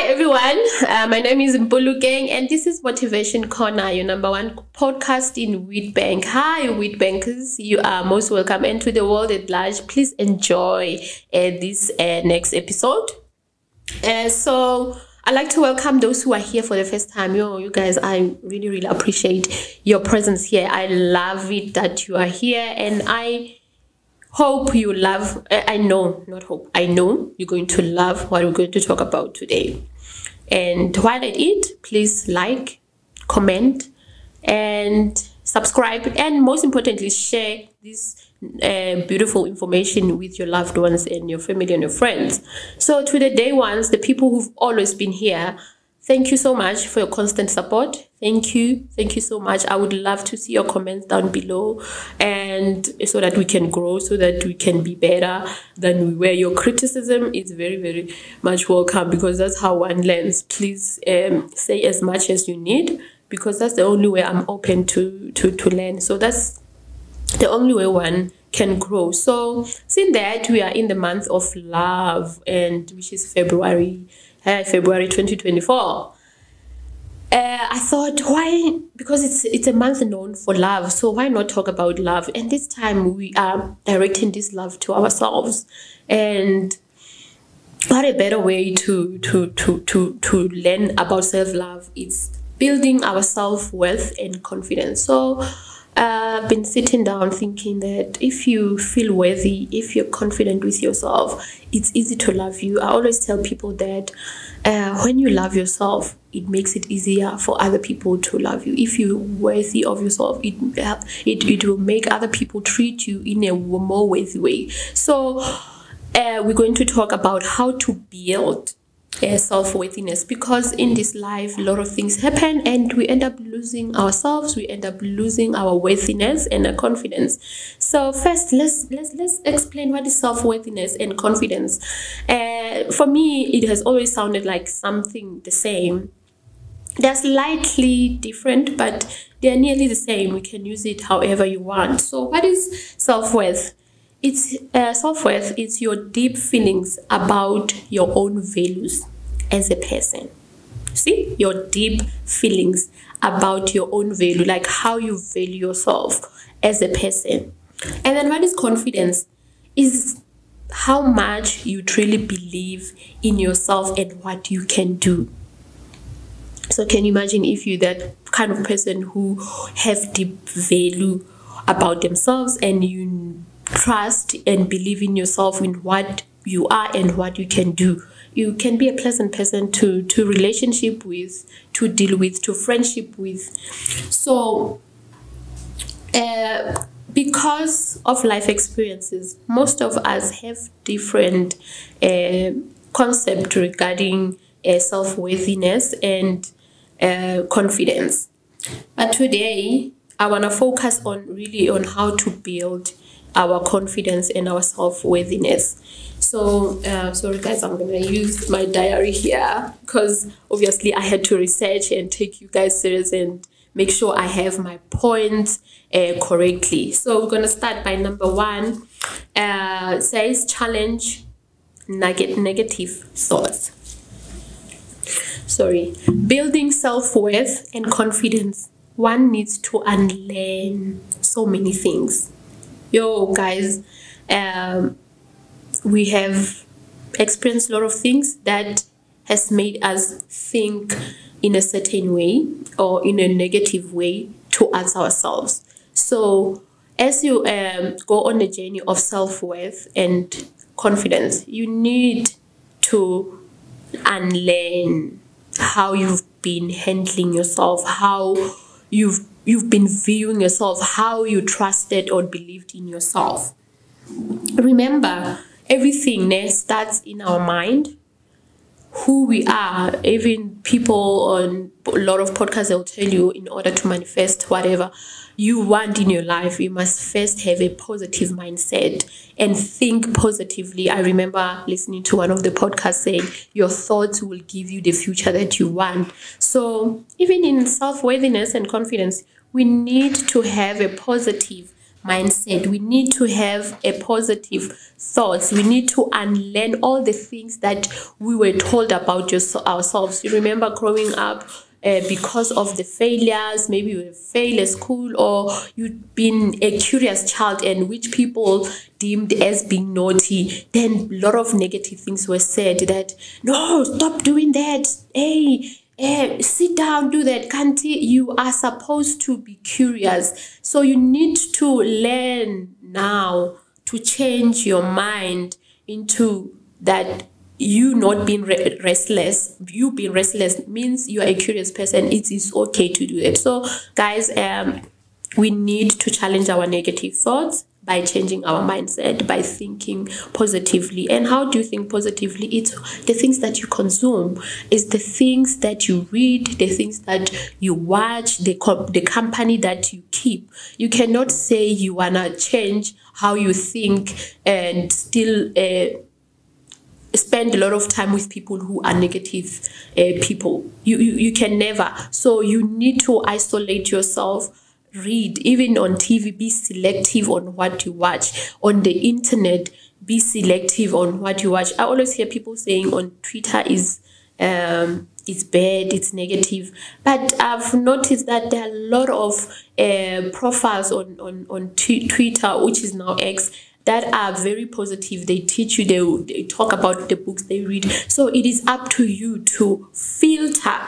everyone. My name is Mpulu Gang, and this is Motivation Corner, your number one podcast in Wheatbank. Hi, Wheatbankers. You are most welcome. And to the world at large, please enjoy this next episode. So I'd like to welcome those who are here for the first time. You guys, I really appreciate your presence here. I love it that you are here, and I hope you love, I know you're going to love what we're going to talk about today. And while I eat, please like, comment, and subscribe, and most importantly, share this beautiful information with your loved ones and your family and your friends. So to the day ones, the people who've always been here, thank you so much for your constant support. Thank you so much. I would love to see your comments down below, and so that we can grow, so that we can be better than we were. Your criticism is very much welcome, because that's how one learns. Please say as much as you need, because that's the only way I'm open to learn. So that's the only way one can grow. So seeing that we are in the month of love, and which is February 2024, I thought, why? Because it's a month known for love, so why not talk about love? And this time we are directing this love to ourselves, and what a better way to learn about self-love. It's building our self-worth and confidence. So I've been sitting down thinking that if you feel worthy, if you're confident with yourself, it's easy to love you. I always tell people that when you love yourself, it makes it easier for other people to love you. If you're worthy of yourself, it will make other people treat you in a more worthy way. So we're going to talk about how to build self-worthiness, because in this life a lot of things happen and we end up losing ourselves, we end up losing our worthiness and our confidence. So first, let's explain what is self-worthiness and confidence. For me, it has always sounded like something the same. They're slightly different, but they're nearly the same. We can use it however you want. So what is self-worth? It's self-worth. It's your deep feelings about your own values as a person. See, your deep feelings about your own value, like how you value yourself as a person. And then what is confidence? Is how much you truly believe in yourself and what you can do. So can you imagine if you're that kind of person who have deep value about themselves, and you trust and believe in yourself, in what you are and what you can do. You can be a pleasant person to relationship with, to deal with, to friendship with. So because of life experiences, most of us have different concept regarding self-worthiness and confidence. But today I want to focus on how to build our confidence and our self-worthiness. So sorry guys, I'm gonna use my diary here, because obviously I had to research and take you guys serious and make sure I have my points correctly. So we're gonna start by number one. Says challenge negative thoughts. Sorry, building self-worth and confidence, one needs to unlearn so many things. Guys, we have experienced a lot of things that has made us think in a certain way or in a negative way towards ourselves. So as you go on the journey of self-worth and confidence, you need to unlearn how you've been handling yourself, how you've been viewing yourself, how you trusted or believed in yourself. Remember, everything starts in our mind. Who we are, even people on a lot of podcasts, they'll tell you, in order to manifest whatever you want in your life, you must first have a positive mindset and think positively. I remember listening to one of the podcasts saying your thoughts will give you the future that you want. So even in self-worthiness and confidence, we need to have a positive mindset. We need to have a positive thoughts. We need to unlearn all the things that we were told about ourselves. You remember growing up, because of the failures, maybe you failed at school, or you've been a curious child and which people deemed as being naughty, then a lot of negative things were said, that no, stop doing that, hey, sit down, do that, can't you are supposed to be curious. So you need to learn now to change your mind into that. You not being restless, you being restless means you are a curious person. It is okay to do it. So guys, we need to challenge our negative thoughts by changing our mindset, by thinking positively. And how do you think positively? It's the things that you consume, it's the things that you read, the things that you watch, the company that you keep. You cannot say you wanna change how you think and still spend a lot of time with people who are negative people. You can never. So you need to isolate yourself. Read, even on TV, be selective on what you watch. On the internet, be selective on what you watch. I always hear people saying on Twitter is it's bad, it's negative, but I've noticed that there are a lot of profiles on Twitter, which is now X, that are very positive. They teach you, they talk about the books they read. So it is up to you to filter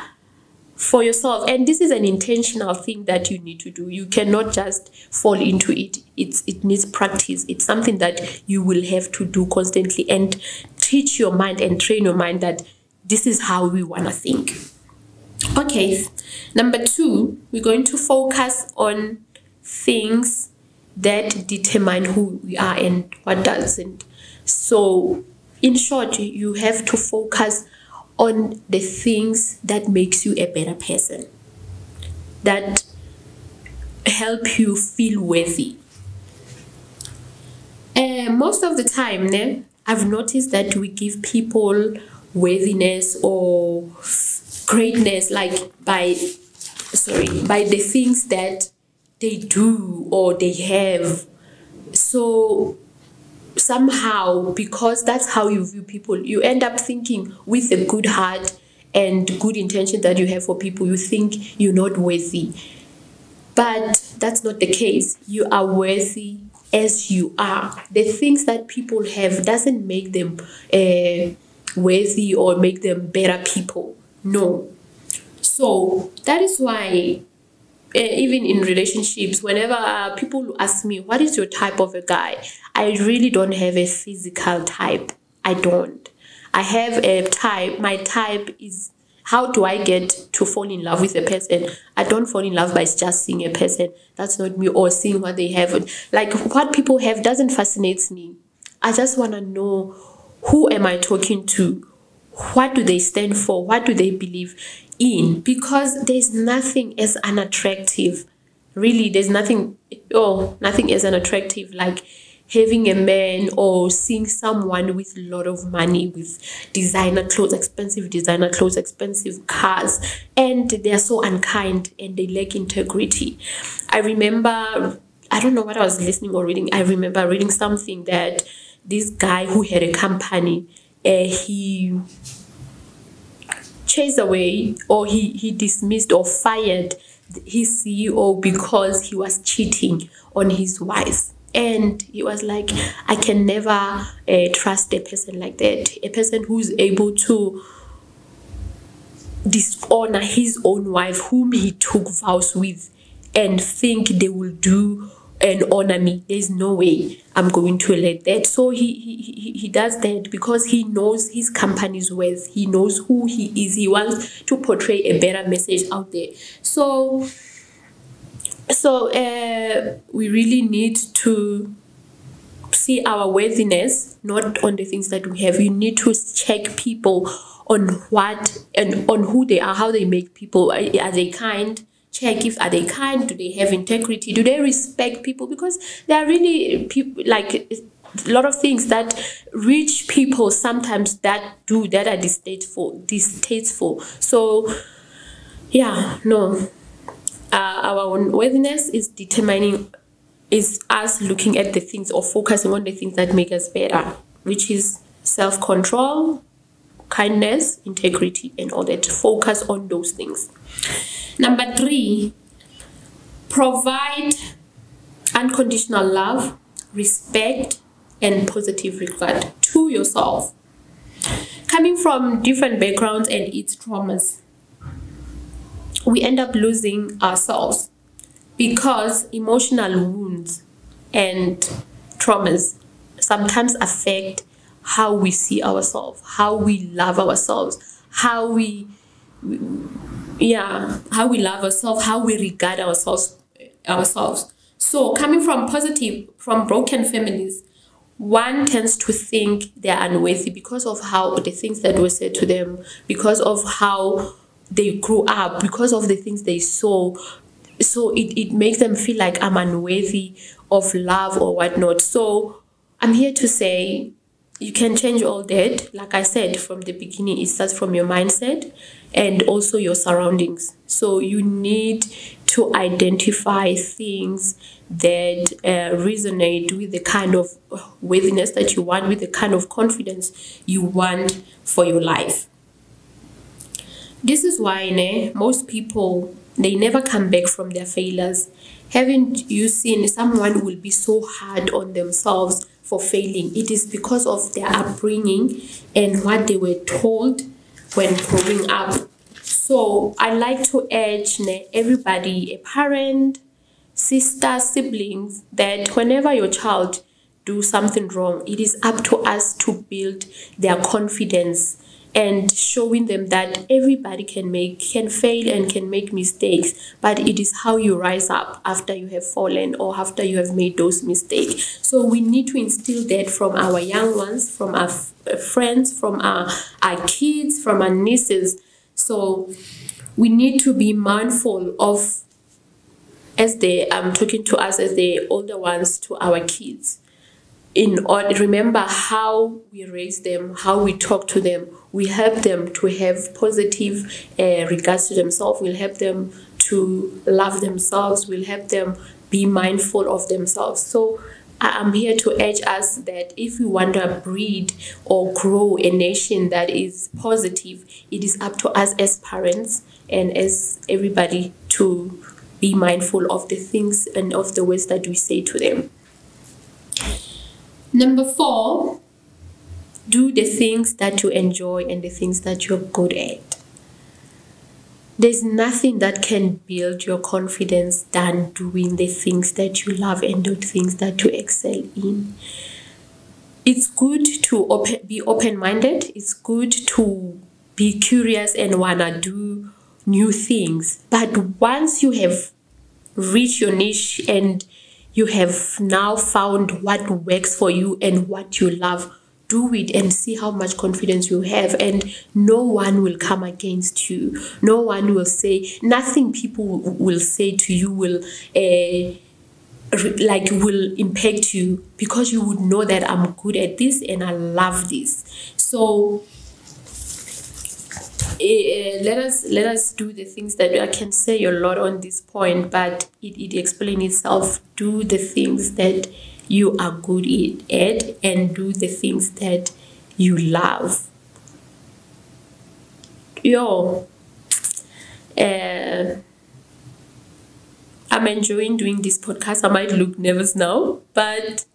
for yourself, and this is an intentional thing that you need to do. You cannot just fall into it. It needs practice. It's something that you will have to do constantly and teach your mind and train your mind that this is how we want to think. Okay, number 2, we're going to focus on things that determine who we are and what doesn't. So in short, you have to focus on the things that makes you a better person, that help you feel worthy. Most of the time, I've noticed that we give people worthiness or greatness by the things that they do or they have. So somehow, because that's how you view people, you end up thinking with a good heart and good intention that you have for people, you think you're not worthy. But that's not the case. You are worthy as you are. The things that people have doesn't make them worthy or make them better people. No. So that is why even in relationships, whenever people ask me, what is your type of a guy? I really don't have a physical type. I don't. I have a type. My type is, how do I get to fall in love with a person? I don't fall in love by just seeing a person. That's not me, or seeing what they have. Like, what people have doesn't fascinate me. I just want to know, who am I talking to? What do they stand for? What do they believe in? Because there's nothing as unattractive. Really, there's nothing as unattractive like having a man or seeing someone with a lot of money, with designer clothes, expensive cars, and they're so unkind and they lack integrity. I remember, I don't know what I was listening or reading. I remember reading something that this guy who had a company, he chased away, or he dismissed or fired his CEO because he was cheating on his wife. And he was like, I can never trust a person like that, a person who's able to dishonor his own wife, whom he took vows with, and think they will do and honor me. There's no way I'm going to let that. So he does that because he knows his company's worth. He knows who he is. He wants to portray a better message out there. So we really need to see our worthiness not on the things that we have. You need to check people on what and on who they are, how they make people. Are they kind? Check if are they kind, do they have integrity, do they respect people? Because there are really people, like a lot of things that rich people sometimes that are distasteful. So yeah, no, our own worthiness is determining is us looking at the things or focusing on the things that make us better, which is self-control, kindness, integrity, and all that. Focus on those things. Number 3, provide unconditional love, respect, and positive regard to yourself. Coming from different backgrounds and its traumas, we end up losing ourselves because emotional wounds and traumas sometimes affect how we see ourselves, how we love ourselves, how we love ourselves, how we regard ourselves. So coming from broken families, one tends to think they're unworthy because of how the things that were said to them, because of how they grew up, because of the things they saw. So it makes them feel like I'm unworthy of love or whatnot. So I'm here to say you can change all that. Like I said from the beginning, it starts from your mindset and also your surroundings. So you need to identify things that resonate with the kind of worthiness that you want, with the kind of confidence you want for your life. This is why most people, they never come back from their failures. Haven't you seen someone will be so hard on themselves for failing? It is because of their upbringing and what they were told when growing up. So I like to urge everybody, a parent, sister, siblings, that whenever your child do something wrong, it is up to us to build their confidence and showing them that everybody can fail and can make mistakes, but it is how you rise up after you have fallen or after you have made those mistakes. So we need to instill that from our young ones, from our friends, from our kids, from our nieces. So we need to be mindful of, as they talking to us as the older ones, to our kids. In order, remember how we raise them, how we talk to them. We help them to have positive regards to themselves. We'll help them to love themselves. We'll help them be mindful of themselves. So I'm here to urge us that if we want to breed or grow a nation that is positive, it is up to us as parents and as everybody to be mindful of the things and of the words that we say to them. Number 4, do the things that you enjoy and the things that you're good at. There's nothing that can build your confidence than doing the things that you love and the things that you excel in. It's good to be open-minded. It's good to be curious and wanna do new things. But once you have reached your niche and you have now found what works for you and what you love, do it and see how much confidence you have, and no one will come against you. No one will say, nothing people will say to you will will impact you, because you would know that I'm good at this and I love this. So let us do the things that I can say a lot on this point, but it explains itself. Do the things that you are good at and do the things that you love. I'm enjoying doing this podcast. I might look nervous now, but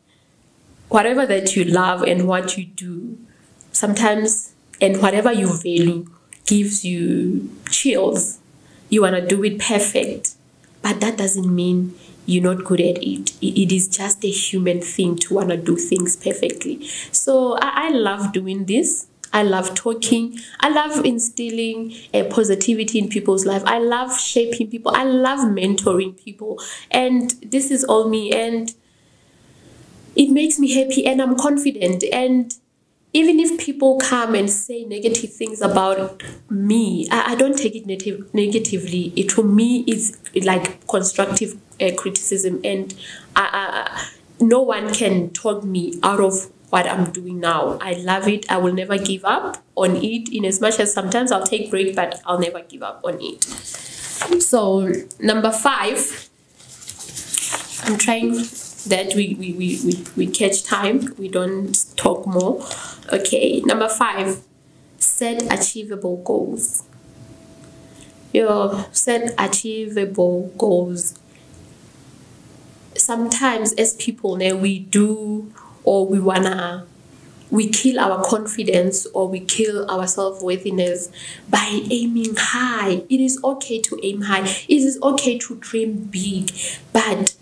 whatever that you love and what you do sometimes, and whatever you value, gives you chills. You want to do it perfect, but that doesn't mean you're not good at it. It is just a human thing to want to do things perfectly. So I love doing this. I love talking. I love instilling positivity in people's life. I love shaping people. I love mentoring people. And this is all me. And it makes me happy and I'm confident. And even if people come and say negative things about me, I don't take it negatively. It, to me, is like constructive criticism, and no one can talk me out of what I'm doing now. I love it. I will never give up on it, in as much as sometimes I'll take break, but I'll never give up on it. So number 5, I'm trying that we catch time, we don't talk more. Okay, number 5, set achievable goals. Set achievable goals. Sometimes as people now, we do, or we kill our confidence, or we kill our self-worthiness by aiming high. It is okay to aim high. It is okay to dream big, but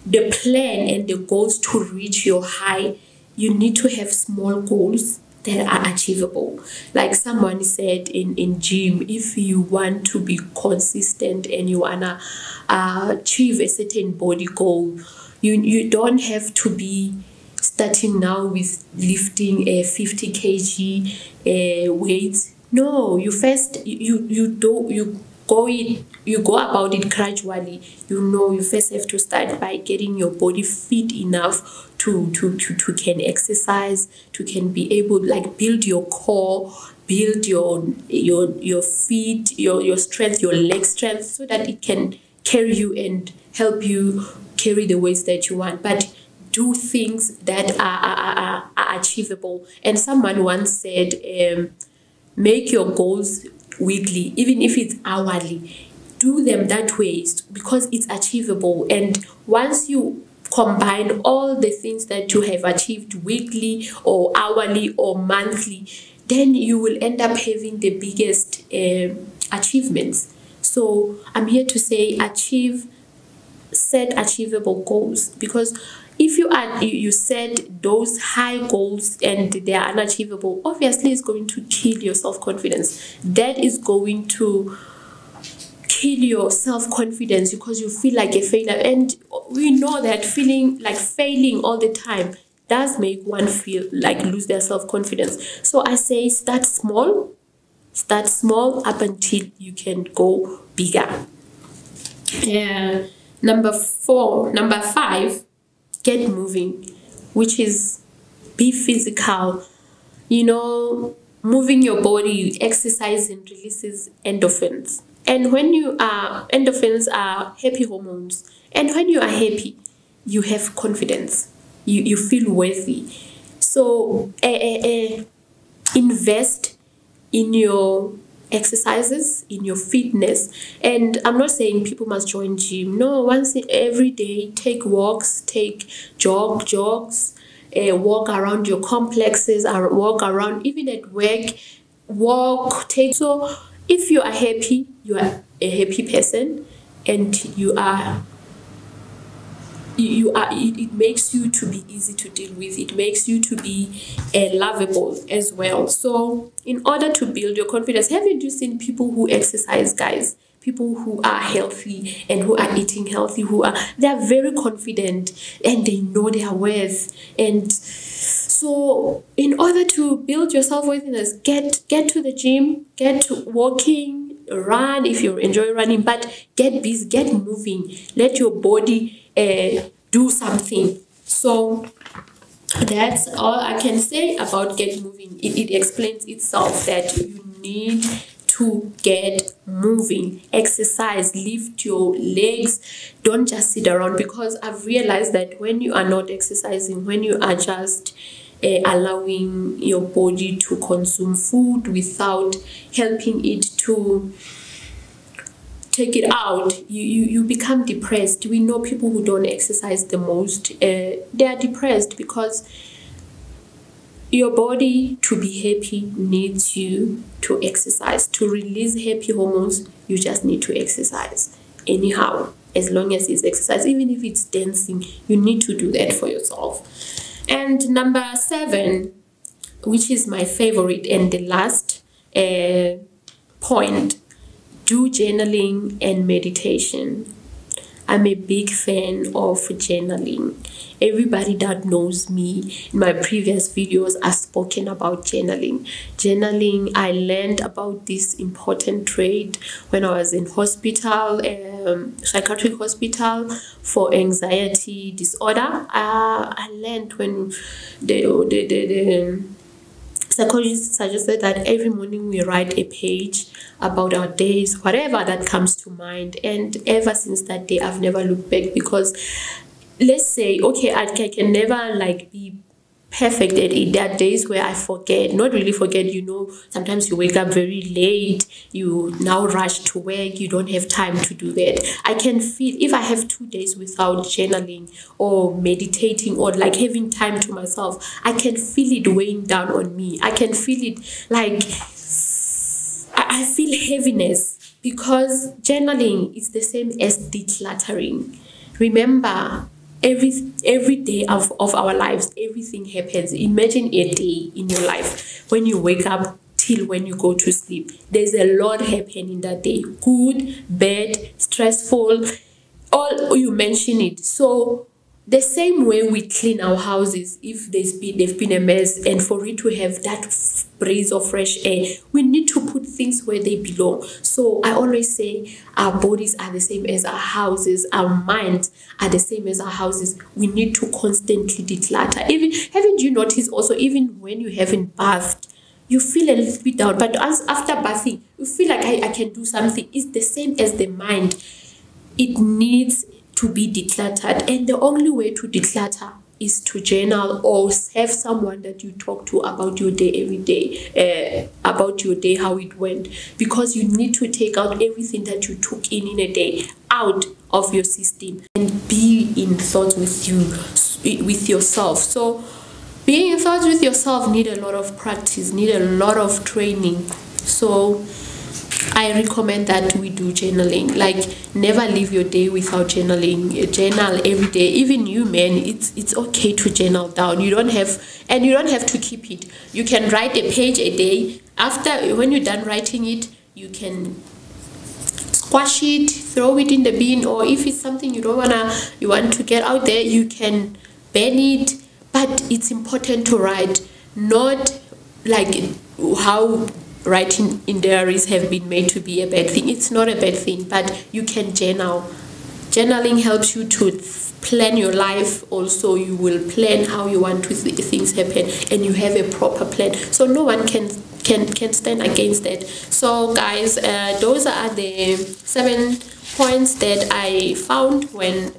the plan and the goals to reach your high, you need to have small goals that are achievable. Like someone said in gym, if you want to be consistent and you wanna achieve a certain body goal, you don't have to be starting now with lifting a 50 kg weights. No, you first you go about it gradually. You first have to start by getting your body fit enough to can exercise, to can be able, like, build your core, build your feet, your strength, your leg strength, so that it can carry you and help you carry the weights that you want. But do things that are achievable. And someone once said, make your goals weekly, even if it's hourly. Do them that way because it's achievable. And once you combine all the things that you have achieved weekly or hourly or monthly, then you will end up having the biggest achievements. So I'm here to say set achievable goals, because if you set those high goals and they are unachievable, obviously it's going to kill your self-confidence. That is going to kill your self-confidence because you feel like a failure. And we know that feeling like failing all the time does make one feel like lose their self-confidence. So I say start small up until you can go bigger. Yeah. Number 5, get moving, which is be physical. Moving your body, exercising releases endorphins. And when endorphins are happy hormones. And when you are happy, you have confidence. You feel worthy. So invest in your exercises, in your fitness. And I'm not saying people must join gym. No, once every day, take walks, take jogs, walk around your complexes, or walk around even at work, so if you are happy, you are a happy person, and it makes you to be easy to deal with. It makes you to be lovable as well. So in order to build your confidence, haven't you seen people who exercise, guys? People who are healthy and who are eating healthy, they are very confident and they know their worth. And so in order to build your self-worthiness, get to the gym, get walking, run if you enjoy running, but get busy, get moving, let your body do something. So that's all I can say about get moving. It explains itself that you need to get moving, exercise, lift your legs, don't just sit around, because I've realized that when you are not exercising, when you are just allowing your body to consume food without helping it to take it out, you become depressed. We know people who don't exercise the most, they are depressed because your body, to be happy, needs you to exercise. To release happy hormones, you just need to exercise. Anyhow, as long as it's exercise, even if it's dancing, you need to do that for yourself. And number 7, which is my favorite and the last point, do journaling and meditation. I'm a big fan of journaling. Everybody that knows me in my previous videos, I've spoken about journaling. I learned about this important trait when I was in hospital, psychiatric hospital for anxiety disorder. I learned when the psychologist suggested that every morning we write a page about our days, whatever that comes to mind. And ever since that day, I've never looked back, because let's say, okay, I can never like be perfect at it. There are days where I forget, not really forget, sometimes you wake up very late, you now rush to work, you don't have time to do that. I can feel if I have 2 days without journaling or meditating or like having time to myself, I can feel it weighing down on me. I can feel it like I feel heaviness, because journaling is the same as decluttering. Remember, every day of our lives, everything happens. Imagine a day in your life, when you wake up till when you go to sleep. There's a lot happening that day, good, bad, stressful, all you mention it. So the same way we clean our houses, if they've been a mess, and for it to have that breeze of fresh air, we need to put things where they belong. So I always say our bodies are the same as our houses, our minds are the same as our houses. We need to constantly declutter. Even haven't you noticed also, even when you haven't bathed, you feel a little bit down, but after bathing you feel like I can do something. It's the same as the mind. It needs to be decluttered, and the only way to declutter is to journal or have someone that you talk to about your day every day, about your day, how it went, because you need to take out everything that you took in a day out of your system and be in thoughts with yourself. So being in thoughts with yourself need a lot of practice, need a lot of training. So I recommend that we do journaling. Like, never leave your day without journaling. Journal every day. Even you, man, it's okay to journal down. You don't have to keep it. You can write a page a day. After, when you're done writing it, you can squash it, throw it in the bin, or if it's something you want to get out there, you can burn it. But it's important to write, not like how writing in diaries have been made to be a bad thing. It's not a bad thing, but you can journal. Journaling helps you to plan your life. Also, you will plan how you want to things happen, and you have a proper plan, so no one can stand against that. So guys, those are the 7 points that I found when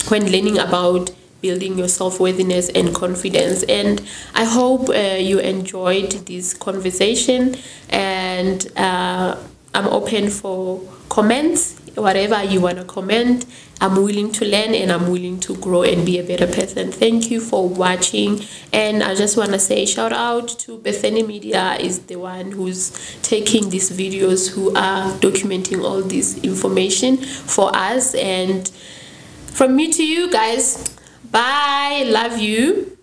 when learning about building your self-worthiness and confidence. And I hope you enjoyed this conversation, and I'm open for comments. Whatever you want to comment, I'm willing to learn, and I'm willing to grow and be a better person. Thank you for watching, and I just want to say shout out to Bethany Media, is the one who's taking these videos, who are documenting all this information for us. And from me to you guys, bye, love you.